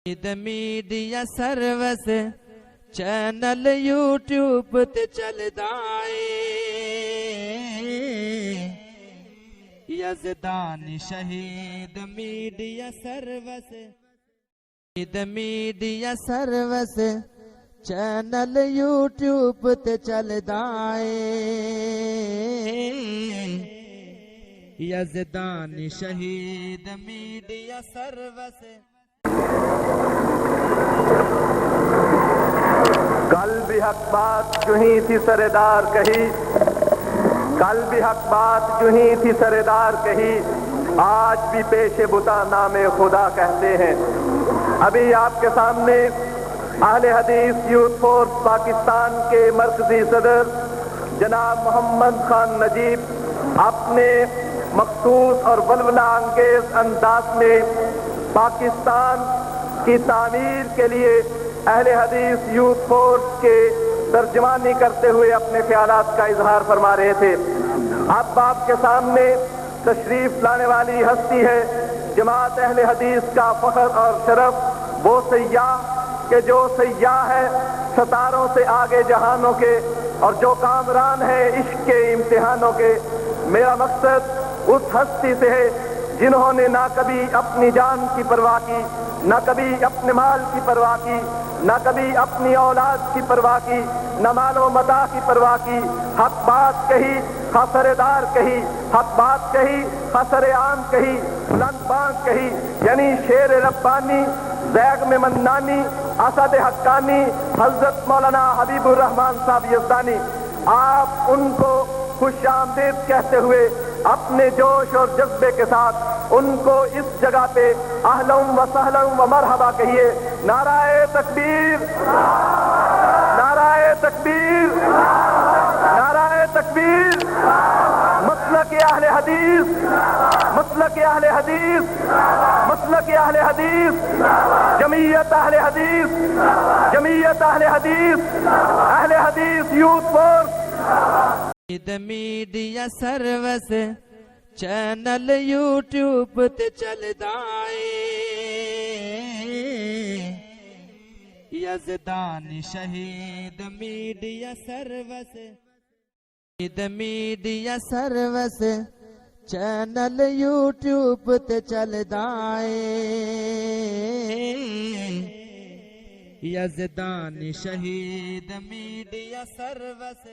Media service channel YouTube تے چلدا اے یزدان شہید میڈیا سروس چینل یوٹیوب تے چلدا اے یزدان شہید میڈیا سروس کل بھی حق بات جو ہی تھی سردار کہی، کل بھی حق بات جو ہی تھی سردار کہی، آج بھی پیش بتا نام خدا کہتے ہیں۔ ابھی آپ کے سامنے اہل حدیث یوتھ فورس پاکستان کے مرکزی صدر جناب محمد خان نجیب اپنے مخصوص اور ولولہ انگیز انداز میں پاکستان کی تعمیر کے لیے اہل حدیث یوتھ فورس کے ترجمانی کرتے ہوئے اپنے خیالات کا اظہار فرما رہے تھے۔ اب آپ کے سامنے تشریف لانے والی ہستی ہے جماعت اہل حدیث کا فخر اور شرف، وہ سیاح کہ جو سیاح ہے ستاروں سے آگے جہانوں کے، اور جو کامران ہے عشق کے امتحانوں کے۔ میرا مقصد اس ہستی سے ہے جنہوں نے نہ کبھی اپنی جان کی پرواہ کی، نہ کبھی اپنے مال کی پرواہ کی، نہ کبھی اپنی اولاد کی پرواہ کی، نہ مال و متاع کی پرواہ کی۔ حق بات کہی، خسردار کہی، حق بات کہی، خسر عام کہی، بلند بانگ کہی، یعنی شیر ربانی، زیغ میں منانی، اسد حقانی، حضرت مولانا حبیب الرحمان صاحب یزدانی۔ آپ ان کو خوش آمدید کہتے ہوئے اپنے جوش اور جذبے کے ساتھ ان کو اس جگہ پہ اہلا و سہلا و مرحبا کہیے۔ نعرہ تکبیر، نعرہ تکبیر، نعرہ تکبیر۔ مسلک اہل حدیث، مسلک اہل حدیث، مسلک اہل حدیث، جمعیت اہل حدیث، جمعیت اہل حدیث، اہل حدیث youth force. Media service channel YouTube تے چلدا اے یزدان شہید میڈیا سروس چینل یوٹیوب تے چلدا اے یزدان شہید میڈیا سروس